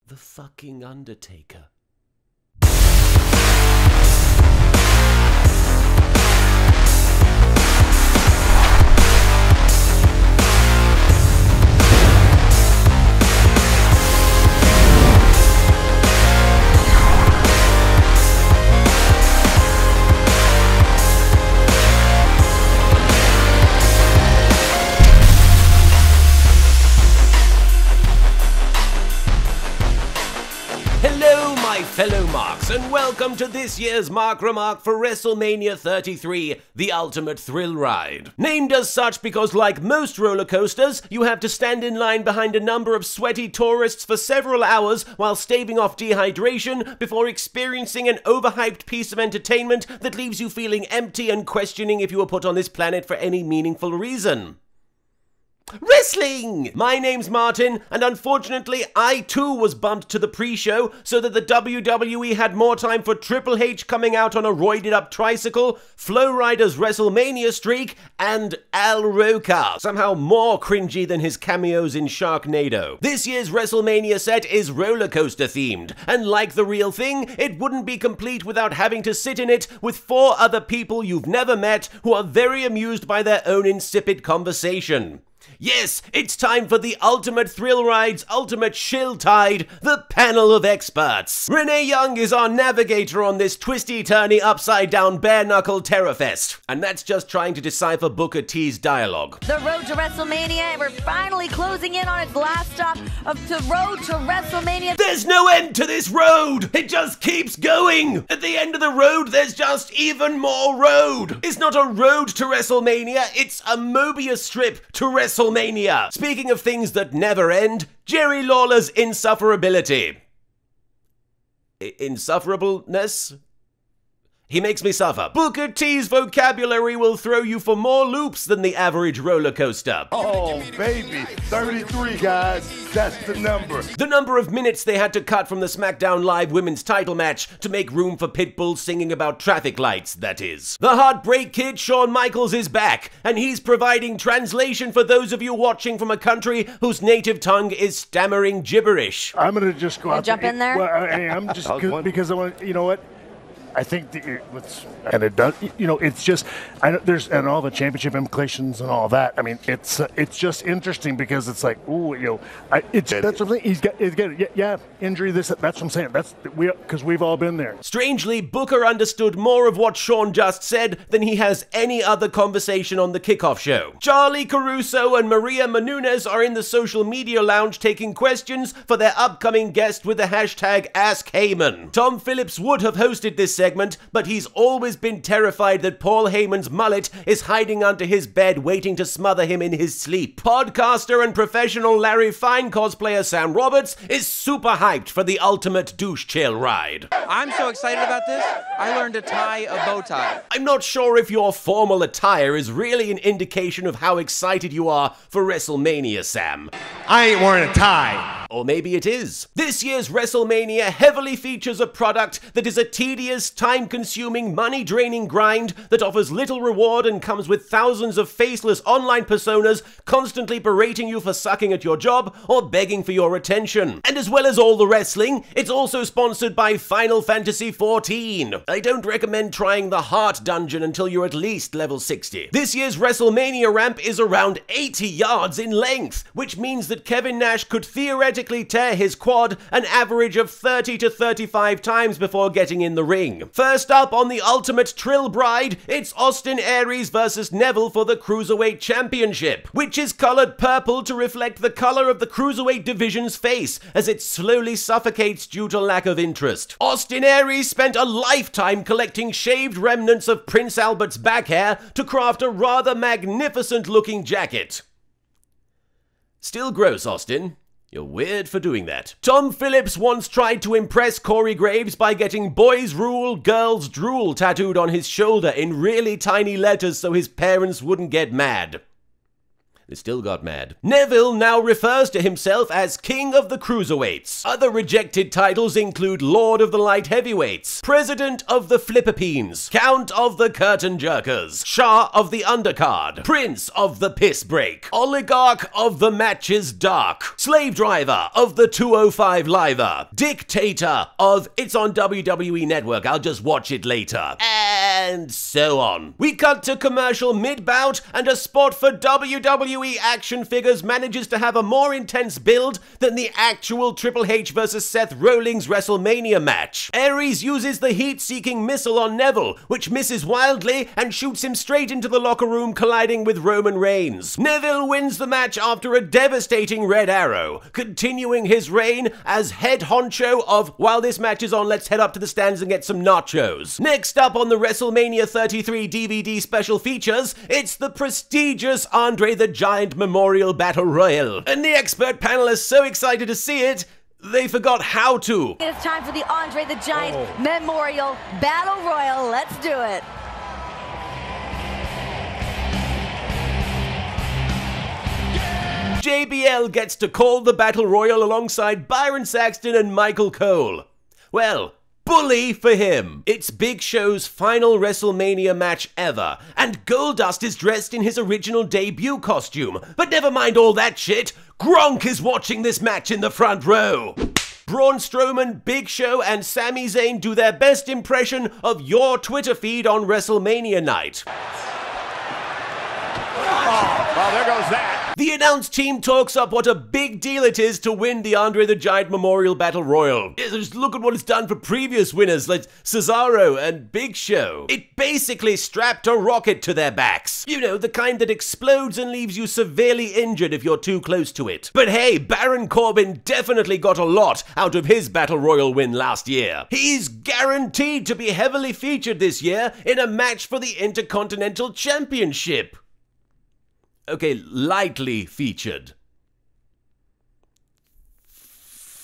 The fucking Undertaker. Fellow Marks, and welcome to this year's Remark for Wrestlemania 33, the ultimate thrill ride. Named as such because, like most roller coasters, you have to stand in line behind a number of sweaty tourists for several hours while staving off dehydration before experiencing an overhyped piece of entertainment that leaves you feeling empty and questioning if you were put on this planet for any meaningful reason. Wrestling! My name's Martin, and unfortunately I too was bumped to the pre-show so that the WWE had more time for Triple H coming out on a roided up tricycle, Flow Rider's WrestleMania streak, and Al Roker, somehow more cringy than his cameos in Sharknado. This year's WrestleMania set is roller coaster themed, and like the real thing, it wouldn't be complete without having to sit in it with 4 other people you've never met who are very amused by their own insipid conversation. Yes, it's time for the ultimate thrill ride's ultimate shill tide, the panel of experts. Renee Young is our navigator on this twisty-turny, upside-down, bare-knuckle terrorfest. And that's just trying to decipher Booker T's dialogue. The road to WrestleMania, we're finally closing in on its last stop of the road to WrestleMania. There's no end to this road! It just keeps going! At the end of the road, there's just even more road! It's not a road to WrestleMania, it's a Mobius strip to WrestleMania. Speaking of things that never end, Jerry Lawler's insufferability. Insufferableness? He makes me suffer. Booker T's vocabulary will throw you for more loops than the average roller coaster. Oh, baby. 33, guys. That's the number. The number of minutes they had to cut from the SmackDown Live women's title match to make room for Pitbull singing about traffic lights, that is. The Heartbreak Kid, Shawn Michaels, is back, and he's providing translation for those of you watching from a country whose native tongue is stammering gibberish. I'm going to just go out jump in there? Well, I am just because I want to, you know what? I think and it does. You know, it's just there's and all the championship implications and all that. I mean, it's just interesting because it's like, ooh, you know, that's what I'm saying. He's got injury. That's what I'm saying. Because we've all been there. Strangely, Booker understood more of what Shawn just said than he has any other conversation on the Kickoff show. Charlie Caruso and Maria Menounos are in the social media lounge taking questions for their upcoming guest with the hashtag #AskHeyman. Tom Phillips would have hosted this segment, but he's always been terrified that Paul Heyman's mullet is hiding under his bed waiting to smother him in his sleep. Podcaster and professional Larry Fine cosplayer Sam Roberts is super hyped for the ultimate douche chill ride. I'm so excited about this, I learned to tie a bow tie. I'm not sure if your formal attire is really an indication of how excited you are for WrestleMania, Sam. I ain't wearing a tie. Or maybe it is. This year's WrestleMania heavily features a product that is a tedious, time-consuming, money-draining grind that offers little reward and comes with thousands of faceless online personas constantly berating you for sucking at your job or begging for your attention. And as well as all the wrestling, it's also sponsored by Final Fantasy XIV. I don't recommend trying the Heart Dungeon until you're at least level 60. This year's WrestleMania ramp is around 80 yards in length, which means that Kevin Nash could theoretically tear his quad an average of 30 to 35 times before getting in the ring. First up on the ultimate trill bride, it's Austin Aries versus Neville for the Cruiserweight Championship, which is colored purple to reflect the color of the Cruiserweight division's face as it slowly suffocates due to lack of interest. Austin Aries spent a lifetime collecting shaved remnants of Prince Albert's back hair to craft a rather magnificent looking jacket. Still gross, Austin. You're weird for doing that. Tom Phillips once tried to impress Corey Graves by getting "Boys Rule, Girls Drool" tattooed on his shoulder in really tiny letters so his parents wouldn't get mad. They still got mad. Neville now refers to himself as King of the Cruiserweights. Other rejected titles include Lord of the Light Heavyweights, President of the Flipperpeens, Count of the Curtain Jerkers, Shah of the Undercard, Prince of the Piss Break, Oligarch of the Matches Dark, Slave Driver of the 205 Liver, Dictator of It's on WWE Network, I'll just watch it later, and so on. We cut to commercial mid-bout, and a spot for WWE action figures manages to have a more intense build than the actual Triple H vs. Seth Rollins WrestleMania match. Aries uses the heat-seeking missile on Neville, which misses wildly and shoots him straight into the locker room, colliding with Roman Reigns. Neville wins the match after a devastating red arrow, continuing his reign as head honcho of, while this match is on, let's head up to the stands and get some nachos. Next up on the WrestleMania 33 DVD special features, it's the prestigious Andre the Giant Memorial Battle Royal. And the expert panel is so excited to see it, they forgot how to. It's time for the Andre the Giant Memorial Battle Royal. Let's do it. JBL gets to call the Battle Royal alongside Byron Saxton and Michael Cole. Well, bully for him. It's Big Show's final WrestleMania match ever, and Goldust is dressed in his original debut costume. But never mind all that shit, Gronk is watching this match in the front row. Braun Strowman, Big Show, and Sami Zayn do their best impression of your Twitter feed on WrestleMania night. Oh, well, there goes that. The announce team talks up what a big deal it is to win the Andre the Giant Memorial Battle Royal. Just look at what it's done for previous winners like Cesaro and Big Show. It basically strapped a rocket to their backs. You know, the kind that explodes and leaves you severely injured if you're too close to it. But hey, Baron Corbin definitely got a lot out of his Battle Royal win last year. He's guaranteed to be heavily featured this year in a match for the Intercontinental Championship. Okay, lightly featured.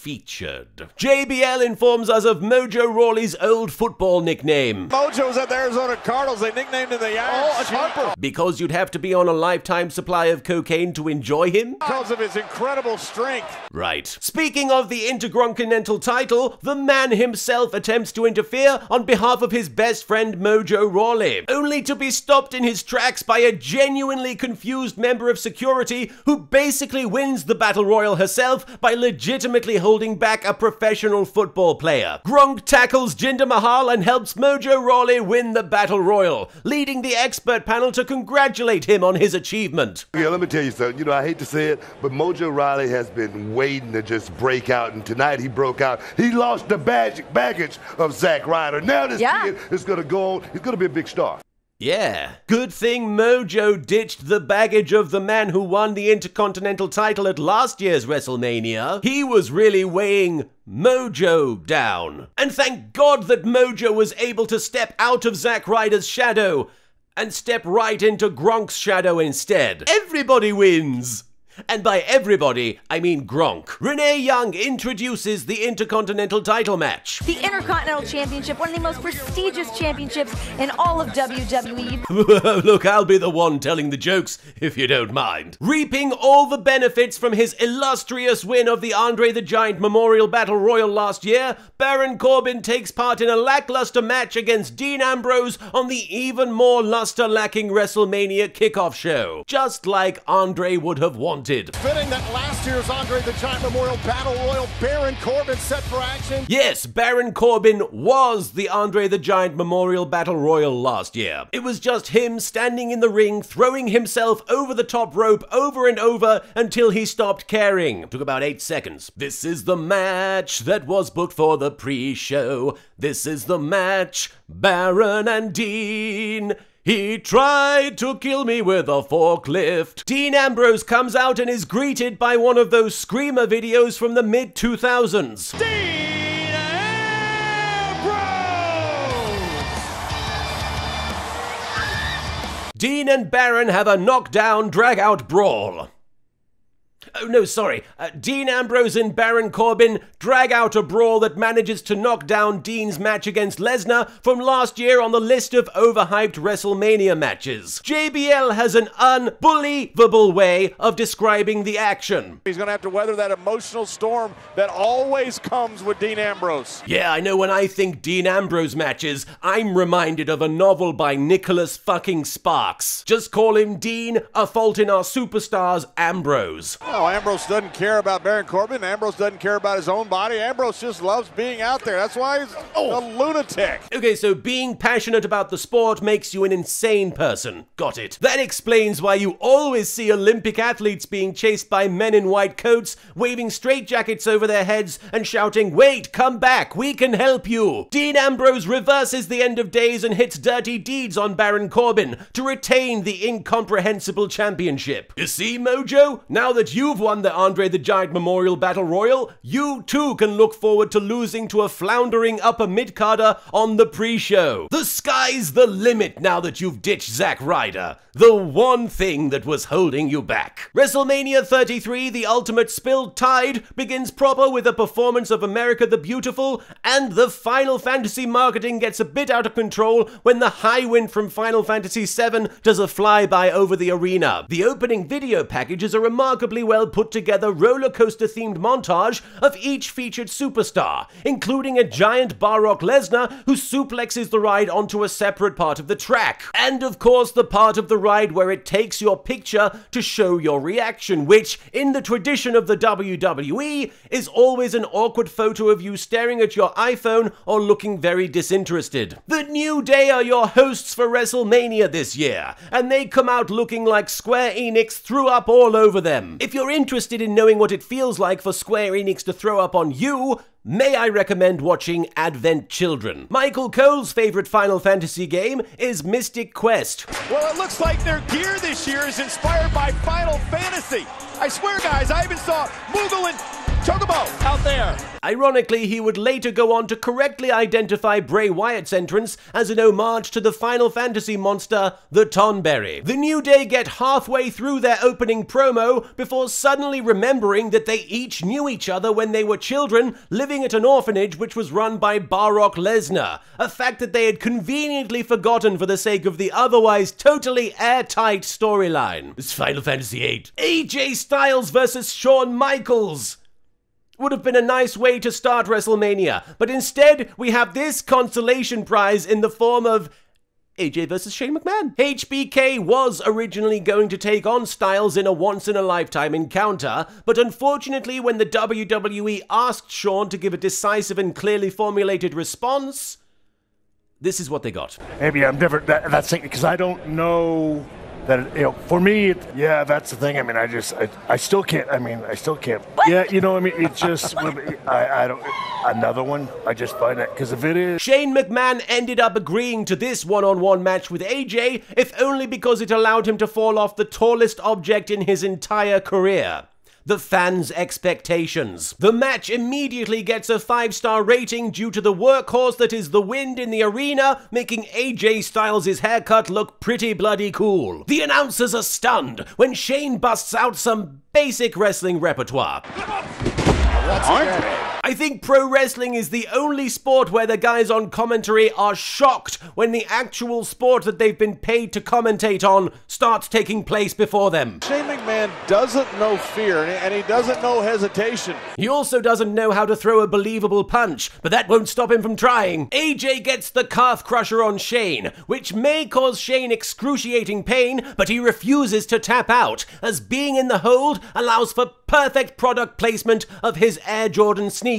JBL informs us of Mojo Rawley's old football nickname. Mojo's at the Arizona Cardinals. They nicknamed him the Iron Sheep. Because you'd have to be on a lifetime supply of cocaine to enjoy him? Because of his incredible strength. Right. Speaking of the Intercontinental title, the man himself attempts to interfere on behalf of his best friend Mojo Rawley, only to be stopped in his tracks by a genuinely confused member of security who basically wins the Battle Royal herself by legitimately holding back a professional football player. Gronk tackles Jinder Mahal and helps Mojo Rawley win the Battle Royal, leading the expert panel to congratulate him on his achievement. Yeah, let me tell you something. You know, I hate to say it, but Mojo Rawley has been waiting to just break out, and tonight he broke out. He lost the baggage of Zack Ryder. Now this kid is going to go on. He's going to be a big star. Yeah. Good thing Mojo ditched the baggage of the man who won the Intercontinental title at last year's WrestleMania. He was really weighing Mojo down. And thank God that Mojo was able to step out of Zack Ryder's shadow and step right into Gronk's shadow instead. Everybody wins. And by everybody, I mean Gronk. Renee Young introduces the Intercontinental title match. The Intercontinental Championship, one of the most prestigious championships in all of WWE. Look, I'll be the one telling the jokes, if you don't mind. Reaping all the benefits from his illustrious win of the Andre the Giant Memorial Battle Royal last year, Baron Corbin takes part in a lackluster match against Dean Ambrose on the even more luster-lacking WrestleMania Kickoff show. Just like Andre would have wanted. Fitting that last year's Andre the Giant Memorial Battle Royal, Baron Corbin set for action. Yes, Baron Corbin was the Andre the Giant Memorial Battle Royal last year. It was just him standing in the ring, throwing himself over the top rope over and over until he stopped caring. Took about 8 seconds. This is the match that was booked for the pre-show. This is the match, Baron and Dean. He tried to kill me with a forklift. Dean Ambrose comes out and is greeted by one of those screamer videos from the mid-2000s. Dean Ambrose! Dean and Baron have a knockdown, drag-out brawl. Oh no, sorry. Dean Ambrose and Baron Corbin drag out a brawl that manages to knock down Dean's match against Lesnar from last year on the list of overhyped WrestleMania matches. JBL has an unbelievable way of describing the action. He's going to have to weather that emotional storm that always comes with Dean Ambrose. Yeah, I know when I think Dean Ambrose matches, I'm reminded of a novel by Nicholas fucking Sparks. Just call him Dean, A Fault in Our Superstars, Ambrose. No, Ambrose doesn't care about Baron Corbin. Ambrose doesn't care about his own body. Ambrose just loves being out there. That's why he's a lunatic. Okay, so being passionate about the sport makes you an insane person. Got it. That explains why you always see Olympic athletes being chased by men in white coats, waving straitjackets over their heads and shouting, "Wait, come back, we can help you." Dean Ambrose reverses the end of days and hits dirty deeds on Baron Corbin to retain the incomprehensible championship. You see, Mojo? Now that you've won the Andre the Giant Memorial Battle Royal, you too can look forward to losing to a floundering upper mid-carder on the pre-show. The sky's the limit now that you've ditched Zack Ryder, the one thing that was holding you back. WrestleMania 33, the ultimate spilled tide, begins proper with a performance of America the Beautiful, and the Final Fantasy marketing gets a bit out of control when the high wind from Final Fantasy VII does a flyby over the arena. The opening video package is a remarkably well put together roller coaster themed montage of each featured superstar, including a giant Brock Lesnar who suplexes the ride onto a separate part of the track. And of course the part of the ride where it takes your picture to show your reaction, which, in the tradition of the WWE, is always an awkward photo of you staring at your iPhone or looking very disinterested. The New Day are your hosts for WrestleMania this year, and they come out looking like Square Enix threw up all over them. If you're interested in knowing what it feels like for Square Enix to throw up on you, may I recommend watching Advent Children. Michael Cole's favorite Final Fantasy game is Mystic Quest. Well, it looks like their gear this year is inspired by Final Fantasy. I swear, guys, I even saw Moogle and Chocobo out there. Ironically, he would later go on to correctly identify Bray Wyatt's entrance as an homage to the Final Fantasy monster, the Tonberry. The New Day get halfway through their opening promo before suddenly remembering that they each knew each other when they were children, living at an orphanage which was run by Brock Lesnar, a fact that they had conveniently forgotten for the sake of the otherwise totally airtight storyline. It's Final Fantasy VIII. AJ Styles versus Shawn Michaels would have been a nice way to start WrestleMania, but instead we have this consolation prize in the form of AJ versus Shane McMahon. HBK was originally going to take on Styles in a once-in-a-lifetime encounter, but unfortunately when the WWE asked Shawn to give a decisive and clearly formulated response, this is what they got. Maybe I'm different. That's because I don't know that, for me, that's the thing. I mean, I still can't. I still can't. What? Yeah, it's just, I don't, another one. I just find that, because if it is. Shane McMahon ended up agreeing to this one-on-one match with AJ, if only because it allowed him to fall off the tallest object in his entire career: the fans' expectations. The match immediately gets a 5-star rating due to the workhorse that is the wind in the arena, making AJ Styles' haircut look pretty bloody cool. The announcers are stunned when Shane busts out some basic wrestling repertoire. I think pro wrestling is the only sport where the guys on commentary are shocked when the actual sport that they've been paid to commentate on starts taking place before them. Shane McMahon doesn't know fear, and he doesn't know hesitation. He also doesn't know how to throw a believable punch, but that won't stop him from trying. AJ gets the calf crusher on Shane, which may cause Shane excruciating pain, but he refuses to tap out, as being in the hold allows for perfect product placement of his Air Jordan sneakers.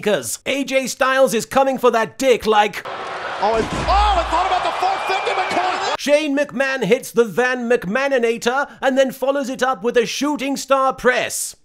AJ Styles is coming for that dick like... I thought about the 450 McCoy. Shane McMahon hits the Van McMahoninator and then follows it up with a shooting star press.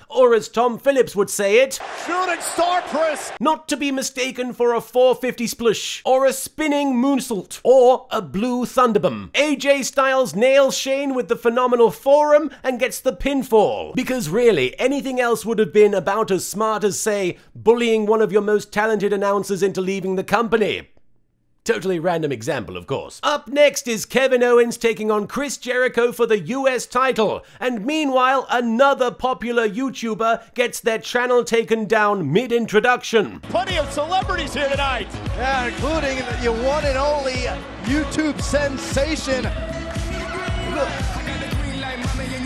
Or as Tom Phillips would say it, shooting star press. Not to be mistaken for a 450 splush, or a spinning moonsault, or a blue thunderbomb. AJ Styles nails Shane with the phenomenal forearm and gets the pinfall. Because really, anything else would have been about as smart as, say, bullying one of your most talented announcers into leaving the company. Totally random example, of course. Up next is Kevin Owens taking on Chris Jericho for the US title. And meanwhile, another popular YouTuber gets their channel taken down mid-introduction. Plenty of celebrities here tonight. Yeah, including your one and only YouTube sensation.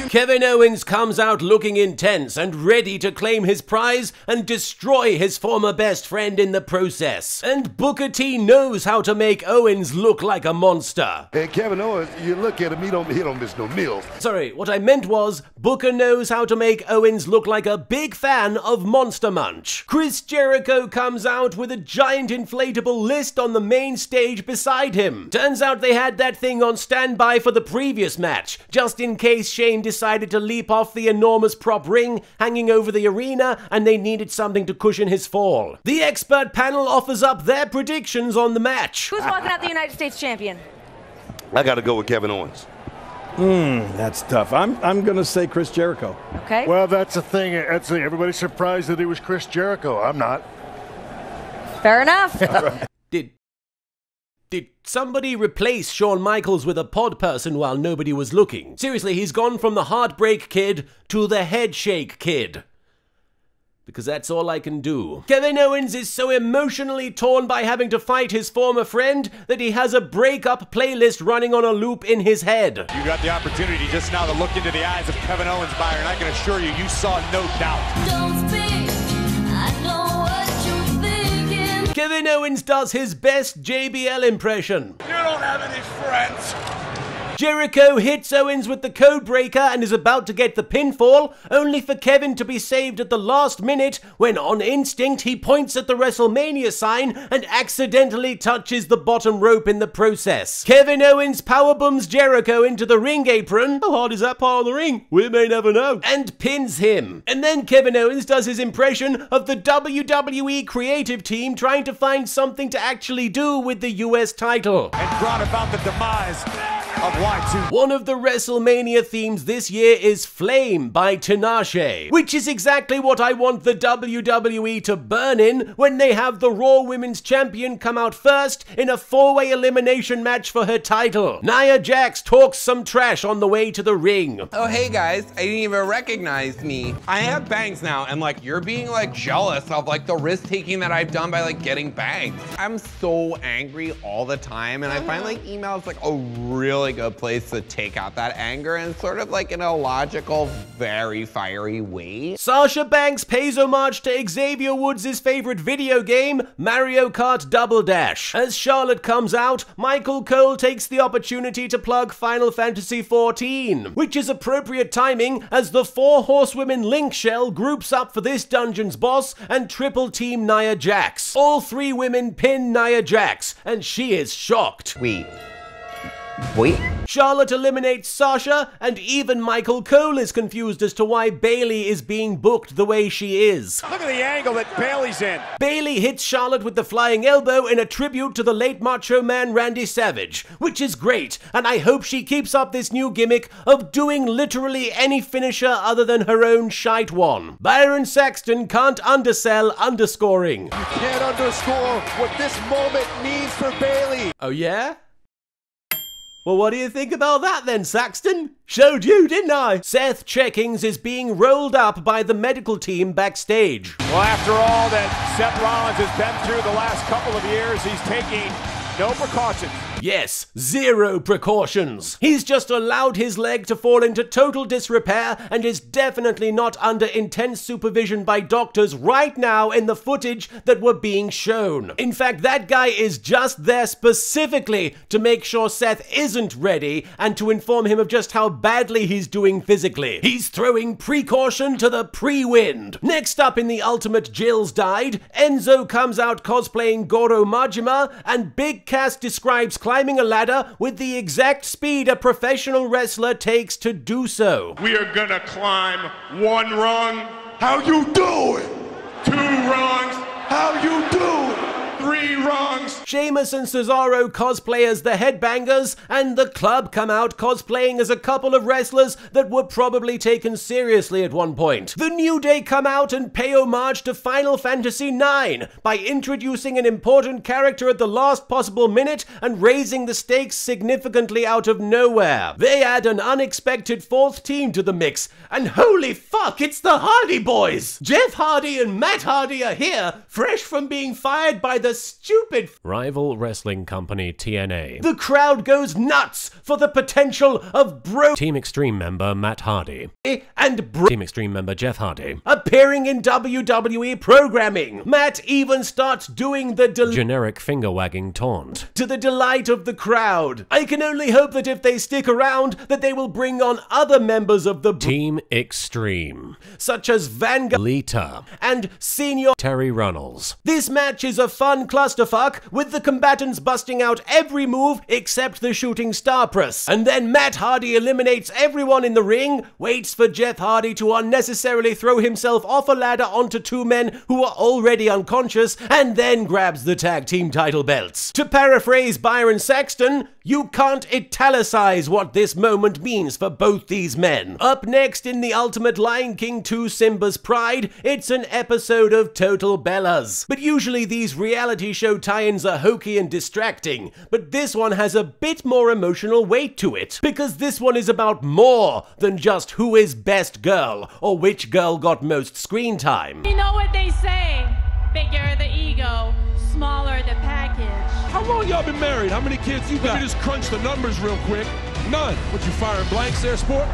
Kevin Owens comes out looking intense and ready to claim his prize and destroy his former best friend in the process. And Booker T knows how to make Owens look like a monster. And Kevin Owens, you look at him, he don't miss no meals. Sorry, what I meant was, Booker knows how to make Owens look like a big fan of Monster Munch. Chris Jericho comes out with a giant inflatable list on the main stage beside him. Turns out they had that thing on standby for the previous match, just in case Shane decided to leap off the enormous prop ring hanging over the arena and they needed something to cushion his fall. The expert panel offers up their predictions on the match. Who's walking out the United States champion? I got to go with Kevin Owens. That's tough. I'm going to say Chris Jericho. Okay. Well, that's the thing. Everybody's surprised that it was Chris Jericho. I'm not. Fair enough. Did somebody replace Shawn Michaels with a pod person while nobody was looking? Seriously, he's gone from the Heartbreak Kid to the Headshake Kid. Because that's all I can do. Kevin Owens is so emotionally torn by having to fight his former friend that he has a breakup playlist running on a loop in his head. You got the opportunity just now to look into the eyes of Kevin Owens, Byron. I can assure you, you saw no doubt. Don't speak. I know what you're thinking. Kevin Owens does his best JBL impression. You don't have any friends. Jericho hits Owens with the code breaker and is about to get the pinfall, only for Kevin to be saved at the last minute when on instinct he points at the Wrestlemania sign and accidentally touches the bottom rope in the process. Kevin Owens powerbombs Jericho into the ring apron. How hard is that part of the ring? We may never know. And pins him. And then Kevin Owens does his impression of the WWE creative team trying to find something to actually do with the US title. And brought about the demise of Y2. One of the WrestleMania themes this year is Flame by Tinashe, which is exactly what I want the WWE to burn in when they have the Raw Women's Champion come out first in a 4-way elimination match for her title. Nia Jax talks some trash on the way to the ring. Oh, hey guys, I didn't even recognize me. I have bangs now, and like, you're being like jealous of like the risk taking that I've done by like getting bangs. I'm so angry all the time, and I find like emails like a really good place to take out that anger and sort of like in a logical, very fiery way. Sasha Banks pays homage to Xavier Woods' favorite video game, Mario Kart Double Dash. As Charlotte comes out, Michael Cole takes the opportunity to plug Final Fantasy XIV, which is appropriate timing as the 4 Horsewomen Link Shell groups up for this dungeon's boss and triple team Nia Jax. All 3 women pin Nia Jax, and she is shocked. Wait. Charlotte eliminates Sasha, and even Michael Cole is confused as to why Bayley is being booked the way she is. Look at the angle that Bayley's in. Bayley hits Charlotte with the flying elbow in a tribute to the late Macho Man Randy Savage, which is great, and I hope she keeps up this new gimmick of doing literally any finisher other than her own shite one. Byron Saxton can't undersell underscoring. You can't underscore what this moment means for Bayley. Oh yeah? Well, what do you think about that then, Saxton? Showed you, didn't I? Seth Checkings is being rolled up by the medical team backstage. Well, after all that Seth Rollins has been through the last couple of years, he's taking no precautions. Yes, 0 precautions. He's just allowed his leg to fall into total disrepair and is definitely not under intense supervision by doctors right now in the footage that were being shown. In fact, that guy is just there specifically to make sure Seth isn't ready and to inform him of just how badly he's doing physically. He's throwing precaution to the pre-wind. Next up in the Ultimate Jills Died, Enzo comes out cosplaying Goro Majima, and Big Cass describes climbing a ladder with the exact speed a professional wrestler takes to do so. We are gonna climb 1 rung. How you doing? 2 rungs. How you doing? 3 rungs. rungs. Sheamus and Cesaro cosplay as the Headbangers, and the Club come out cosplaying as a couple of wrestlers that were probably taken seriously at one point. The New Day come out and pay homage to Final Fantasy IX by introducing an important character at the last possible minute and raising the stakes significantly out of nowhere. They add an unexpected fourth team to the mix, and holy fuck, it's the Hardy Boys! Jeff Hardy and Matt Hardy are here, fresh from being fired by the stupid rival wrestling company TNA. The crowd goes nuts for the potential of Team Extreme member Matt Hardy and Team Extreme member Jeff Hardy appearing in WWE programming. Matt even starts doing the generic finger-wagging taunt to the delight of the crowd. I can only hope that if they stick around, that they will bring on other members of the Team Extreme, such as Vanguard Lita and Senior Terry Runnels. This match is a fun clusterfuck, with the combatants busting out every move except the shooting star press. And then Matt Hardy eliminates everyone in the ring, waits for Jeff Hardy to unnecessarily throw himself off a ladder onto two men who are already unconscious, and then grabs the tag team title belts. To paraphrase Byron Saxton, you can't italicize what this moment means for both these men. Up next in the Ultimate Lion King 2 Simba's Pride, it's an episode of Total Bellas. But usually these reality show tie-ins are hokey and distracting, but this one has a bit more emotional weight to it, because this one is about more than just who is best girl or which girl got most screen time. You know what they say, bigger the ego, smaller the package. How long y'all been married? How many kids you got? Let me just crunch the numbers real quick. None. What, you firing blanks there, sport?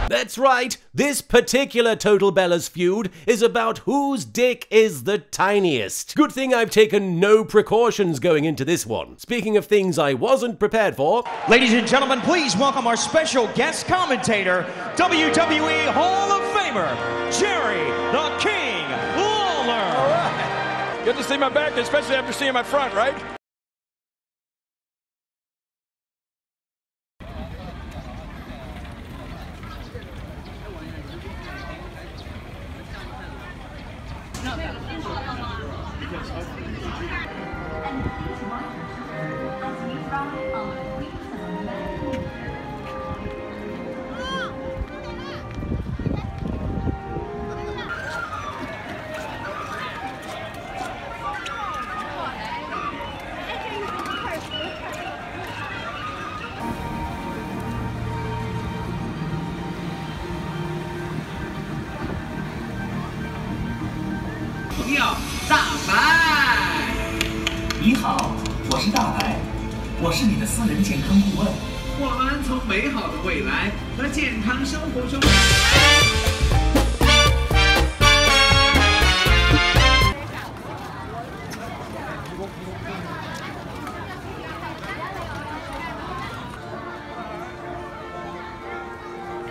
That's right, this particular Total Bellas feud is about whose dick is the tiniest. Good thing I've taken no precautions going into this one. Speaking of things I wasn't prepared for. Ladies and gentlemen, please welcome our special guest commentator, WWE Hall of Famer, Jerry the King Lawler. All right. Good to see my back, especially after seeing my front, right?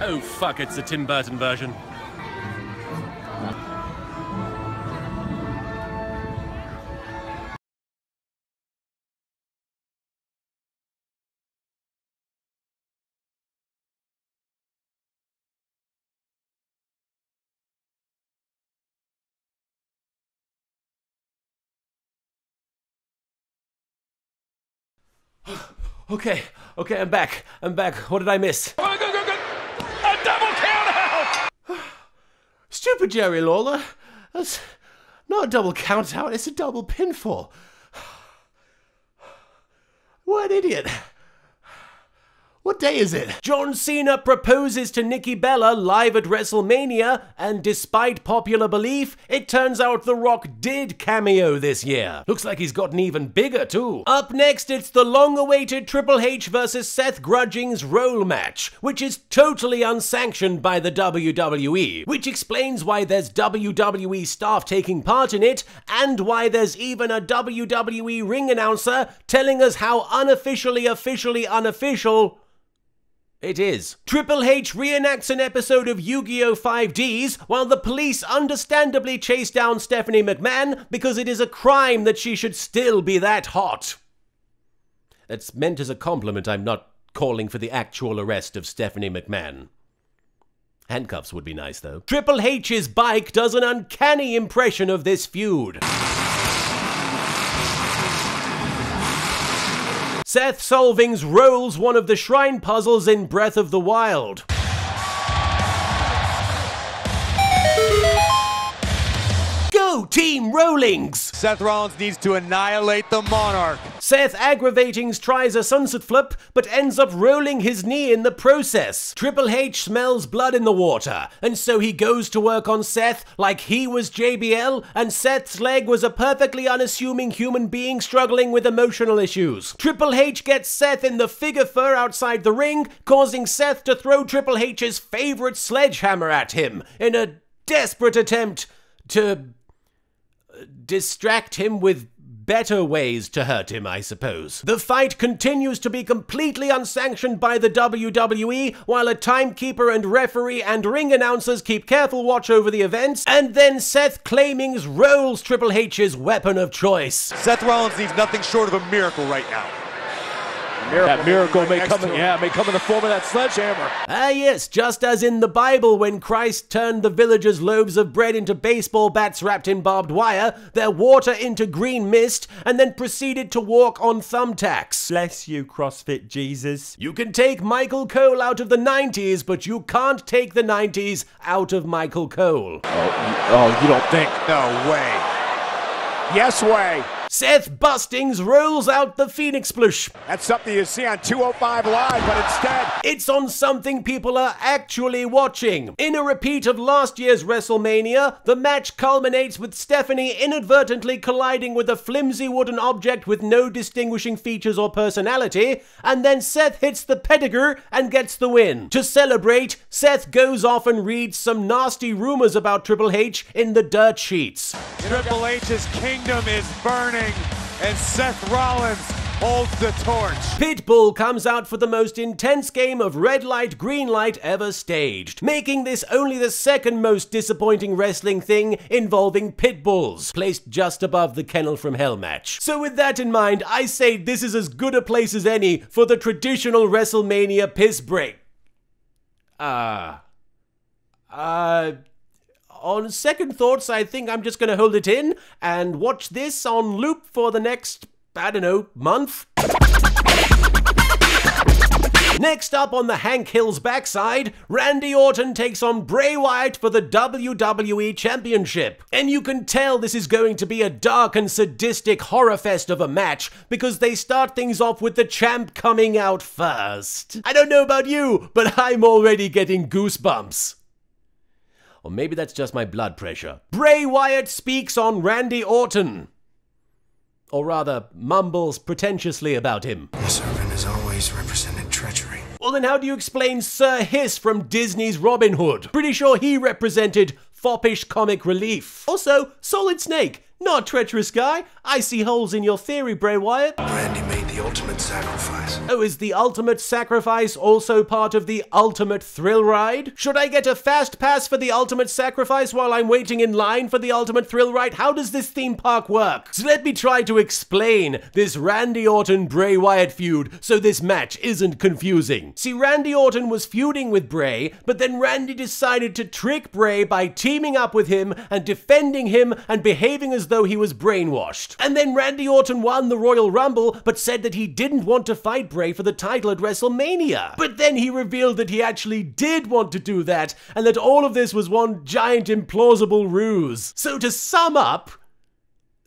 Oh fuck, it's the Tim Burton version. Okay, I'm back. What did I miss? A double count out! Stupid Jerry Lawler. That's not a double count out, it's a double pinfall. What an idiot. What day is it? John Cena proposes to Nikki Bella live at WrestleMania, and despite popular belief, it turns out The Rock did cameo this year. Looks like he's gotten even bigger too. Up next, it's the long-awaited Triple H versus Seth Grudging's Roll match, which is totally unsanctioned by the WWE, which explains why there's WWE staff taking part in it, and why there's even a WWE ring announcer telling us how unofficially unofficial it is. Triple H reenacts an episode of Yu-Gi-Oh! 5Ds while the police understandably chase down Stephanie McMahon because it is a crime that she should still be that hot. That's meant as a compliment. I'm not calling for the actual arrest of Stephanie McMahon. Handcuffs would be nice, though. Triple H's bike does an uncanny impression of this feud. Seth solvings Rollins one of the shrine puzzles in Breath of the Wild. Go Team Rollins! Seth Rollins needs to annihilate the Monarch. Seth aggravatings tries a sunset flip, but ends up rolling his knee in the process. Triple H smells blood in the water, and so he goes to work on Seth like he was JBL, and Seth's leg was a perfectly unassuming human being struggling with emotional issues. Triple H gets Seth in the figure four outside the ring, causing Seth to throw Triple H's favorite sledgehammer at him in a desperate attempt to distract him with better ways to hurt him, I suppose. The fight continues to be completely unsanctioned by the WWE, while a timekeeper and referee and ring announcers keep careful watch over the events, and then Seth claimings rolls Triple H's weapon of choice. Seth Rollins needs nothing short of a miracle right now. That miracle may come in the form of that sledgehammer. Ah yes, just as in the Bible when Christ turned the villagers' loaves of bread into baseball bats wrapped in barbed wire, their water into green mist, and then proceeded to walk on thumbtacks. Bless you, CrossFit Jesus. You can take Michael Cole out of the 90s, but you can't take the 90s out of Michael Cole. Oh, you don't think? No way. Yes way. Seth Bustings rolls out the Phoenix Splash. That's something you see on 205 Live, but instead it's on something people are actually watching. In a repeat of last year's WrestleMania, the match culminates with Stephanie inadvertently colliding with a flimsy wooden object with no distinguishing features or personality, and then Seth hits the pedigree and gets the win. To celebrate, Seth goes off and reads some nasty rumors about Triple H in the dirt sheets. Triple H's kingdom is burning, and Seth Rollins holds the torch. Pitbull comes out for the most intense game of red light, green light ever staged, making this only the second most disappointing wrestling thing involving pit bulls, placed just above the Kennel from Hell match. So with that in mind, I say this is as good a place as any for the traditional WrestleMania piss break. On second thoughts, I think I'm just going to hold it in and watch this on loop for the next, I don't know, month. Next up on the Hank Hill's backside, Randy Orton takes on Bray Wyatt for the WWE Championship. And you can tell this is going to be a dark and sadistic horror fest of a match because they start things off with the champ coming out first. I don't know about you, but I'm already getting goosebumps. Or maybe that's just my blood pressure. Bray Wyatt speaks on Randy Orton. Or rather, mumbles pretentiously about him. The serpent has always represented treachery. Well then how do you explain Sir Hiss from Disney's Robin Hood? Pretty sure he represented foppish comic relief. Also, Solid Snake. Not a treacherous guy. I see holes in your theory, Bray Wyatt. Randy made the ultimate sacrifice. Oh, is the ultimate sacrifice also part of the ultimate thrill ride? Should I get a fast pass for the ultimate sacrifice while I'm waiting in line for the ultimate thrill ride? How does this theme park work? So let me try to explain this Randy Orton-Bray Wyatt feud so this match isn't confusing. See, Randy Orton was feuding with Bray, but then Randy decided to trick Bray by teaming up with him and defending him and behaving as though he was brainwashed. And then Randy Orton won the Royal Rumble, but said that he didn't want to fight Bray for the title at WrestleMania. But then he revealed that he actually did want to do that, and that all of this was one giant implausible ruse. So to sum up,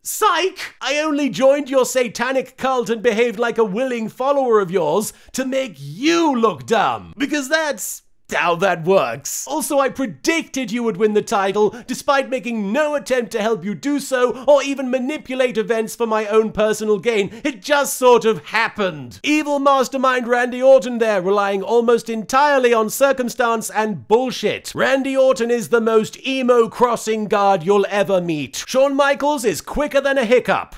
psych! I only joined your satanic cult and behaved like a willing follower of yours to make you look dumb. Because that's how that works. Also, I predicted you would win the title, despite making no attempt to help you do so, or even manipulate events for my own personal gain. It just sort of happened. Evil mastermind Randy Orton there, relying almost entirely on circumstance and bullshit. Randy Orton is the most emo crossing guard you'll ever meet. Shawn Michaels is quicker than a hiccup.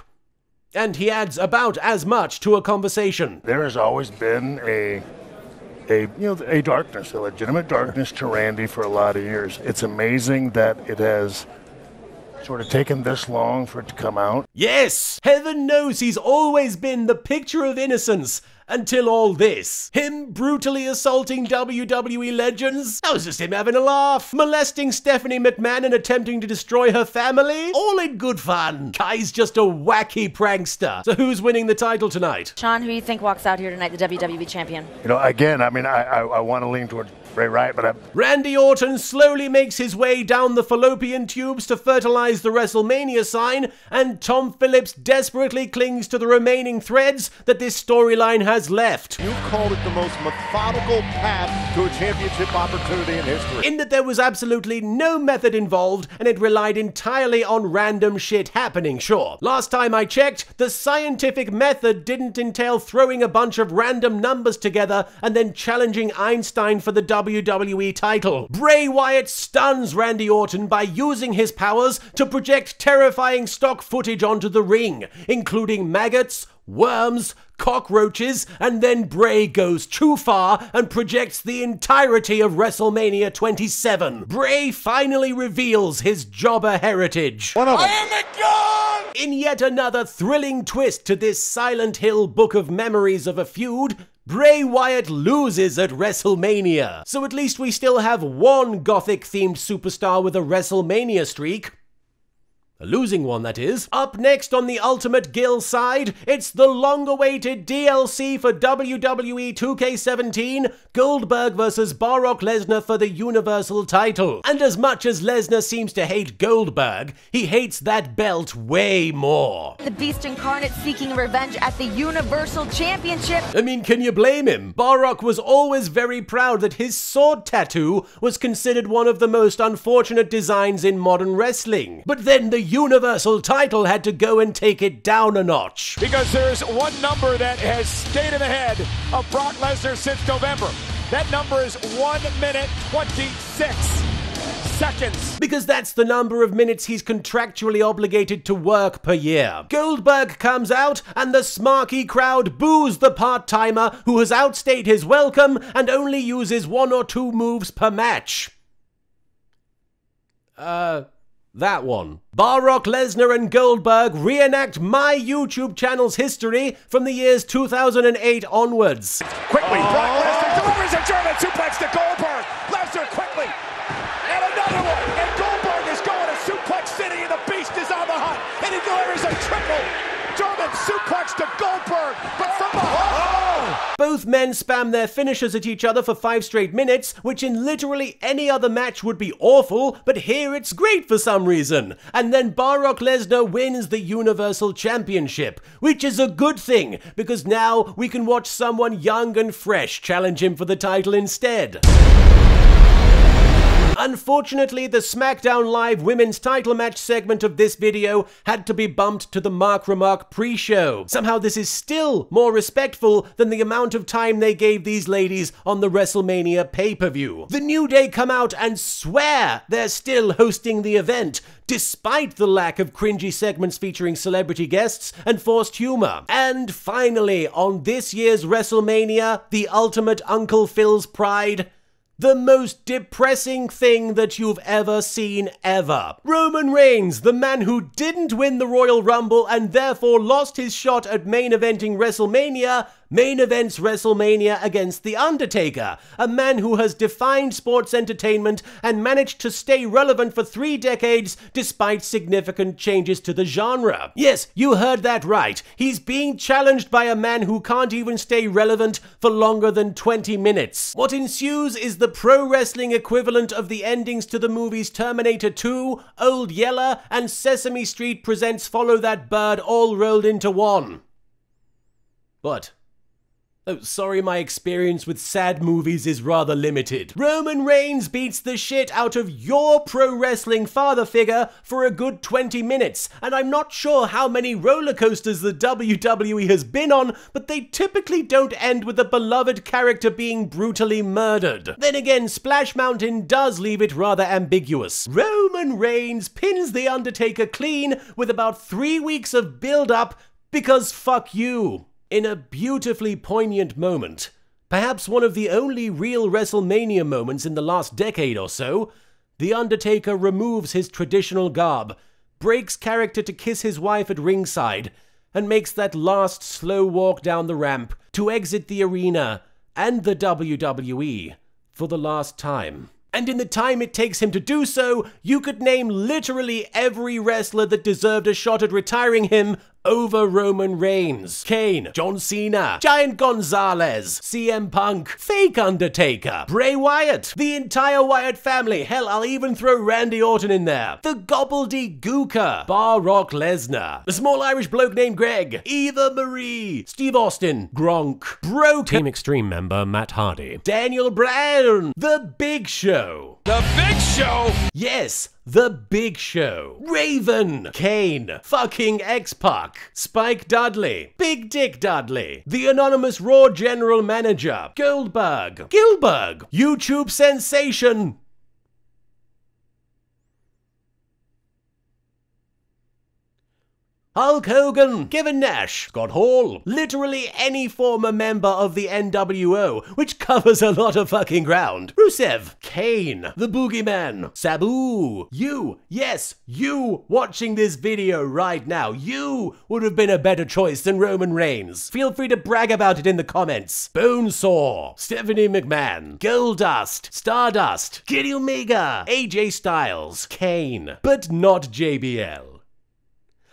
And he adds about as much to a conversation. There has always been a darkness, a legitimate darkness to Randy for a lot of years. It's amazing that it has sort of taken this long for it to come out. Yes! Heaven knows he's always been the picture of innocence. Until all this. Him brutally assaulting WWE legends? That was just him having a laugh. Molesting Stephanie McMahon and attempting to destroy her family? All in good fun. Guy's just a wacky prankster. So who's winning the title tonight? Sean, who do you think walks out here tonight, the WWE champion? You know, again, I mean, I want to lean toward Bray Wyatt, but Randy Orton slowly makes his way down the fallopian tubes to fertilize the WrestleMania sign, and Tom Phillips desperately clings to the remaining threads that this storyline has left. You called it the most methodical path to a championship opportunity in history. In that there was absolutely no method involved, and it relied entirely on random shit happening, sure. Last time I checked, the scientific method didn't entail throwing a bunch of random numbers together and then challenging Einstein for the WWE title. Bray Wyatt stuns Randy Orton by using his powers to project terrifying stock footage onto the ring, including maggots, worms, cockroaches, and then Bray goes too far and projects the entirety of WrestleMania 27. Bray finally reveals his jobber heritage. One of them. I am the God! In yet another thrilling twist to this Silent Hill book of memories of a feud, Bray Wyatt loses at WrestleMania. So at least we still have one Gothic-themed superstar with a WrestleMania streak. A losing one, that is. Up next on the Ultimate Guild side, it's the long-awaited DLC for WWE 2K17, Goldberg vs. Brock Lesnar for the Universal title. And as much as Lesnar seems to hate Goldberg, he hates that belt way more. The Beast Incarnate seeking revenge at the Universal Championship. I mean, can you blame him? Brock was always very proud that his sword tattoo was considered one of the most unfortunate designs in modern wrestling. But then the Universal title had to go and take it down a notch. Because there's one number that has stayed in the head of Brock Lesnar since November. That number is 1 minute 26 seconds. Because that's the number of minutes he's contractually obligated to work per year. Goldberg comes out and the smarky crowd boos the part-timer who has outstayed his welcome and only uses 1 or 2 moves per match. That one. Brock Lesnar and Goldberg reenact my YouTube channel's history from the years 2008 onwards. Quickly, Brock Lesnar delivers a German suplex to Goldberg. Lesnar quickly, and another one. And Goldberg is going to Suplex City, and the Beast is on the hunt. And he delivers a triple German suplex to Goldberg, but from behind. Both men spam their finishers at each other for 5 straight minutes, which in literally any other match would be awful, but here it's great for some reason. And then Brock Lesnar wins the Universal Championship, which is a good thing, because now we can watch someone young and fresh challenge him for the title instead. Unfortunately, the SmackDown Live women's title match segment of this video had to be bumped to the Remark pre-show. Somehow this is still more respectful than the amount of time they gave these ladies on the WrestleMania pay-per-view. The New Day come out and swear they're still hosting the event, despite the lack of cringy segments featuring celebrity guests and forced humor. And finally, on this year's WrestleMania, the ultimate Uncle Phil's pride, the most depressing thing that you've ever seen ever. Roman Reigns, the man who didn't win the Royal Rumble and therefore lost his shot at main eventing WrestleMania, main events WrestleMania against The Undertaker, a man who has defined sports entertainment and managed to stay relevant for 3 decades despite significant changes to the genre. Yes, you heard that right. He's being challenged by a man who can't even stay relevant for longer than 20 minutes. What ensues is the pro wrestling equivalent of the endings to the movies Terminator 2, Old Yeller, and Sesame Street Presents Follow That Bird all rolled into one. What? Oh, sorry, my experience with sad movies is rather limited. Roman Reigns beats the shit out of your pro wrestling father figure for a good 20 minutes, and I'm not sure how many roller coasters the WWE has been on, but they typically don't end with a beloved character being brutally murdered. Then again, Splash Mountain does leave it rather ambiguous. Roman Reigns pins The Undertaker clean with about 3 weeks of build-up because fuck you. In a beautifully poignant moment, perhaps one of the only real WrestleMania moments in the last decade or so, The Undertaker removes his traditional garb, breaks character to kiss his wife at ringside, and makes that last slow walk down the ramp to exit the arena and the WWE for the last time. And in the time it takes him to do so, you could name literally every wrestler that deserved a shot at retiring him over Roman Reigns, Kane, John Cena, Giant Gonzalez, CM Punk, fake Undertaker, Bray Wyatt, the entire Wyatt family. Hell, I'll even throw Randy Orton in there. The gobbledygooker, Brock Lesnar, the small Irish bloke named Greg, Eva Marie, Steve Austin, Gronk, Team Extreme member Matt Hardy, Daniel Bryan, The Big Show. The Big Show? Yes, The Big Show. Raven, Kane, fucking X-Pac, Spike Dudley, Big Dick Dudley, the anonymous Raw General Manager, Gilbert, YouTube sensation, Hulk Hogan, Kevin Nash, Scott Hall, literally any former member of the NWO, which covers a lot of fucking ground. Rusev, Kane, the Boogeyman, Sabu, you, yes, you watching this video right now, you would have been a better choice than Roman Reigns. Feel free to brag about it in the comments. Bonesaw, Stephanie McMahon, Goldust, Stardust, Kenny Omega, AJ Styles, Kane, but not JBL.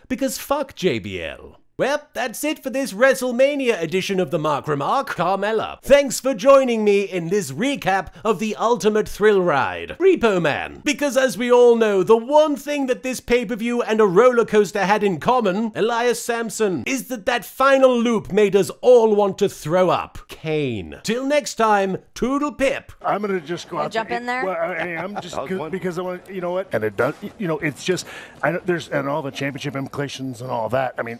Because fuck JBL. Well, that's it for this WrestleMania edition of the Remark. Carmella, thanks for joining me in this recap of the ultimate thrill ride. Repo Man, because as we all know, the one thing that this pay-per-view and a roller coaster had in common, Elias Sampson, is that final loop made us all want to throw up. Kane. Till next time, toodle pip. I'm gonna just go out jump in there. Well, I'm just because I want, you know what, and it does, you know, it's just, I know there's and all the championship implications and all that. I mean,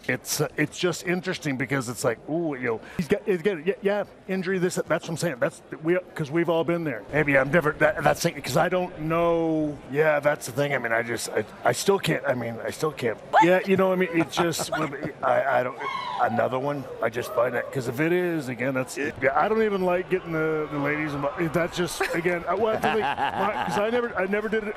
it's just interesting because it's like, ooh, you know, he's got injury. That's what I'm saying. That's because we've all been there. Maybe I'm never that's thing because I don't know. Yeah, that's the thing. I mean, I still can't. I mean, I still can't. What? Yeah, you know, I mean, it's just I don't another one. I just find that because if it is again, that's I don't even like getting the ladies involved. That's just again, because I never did it.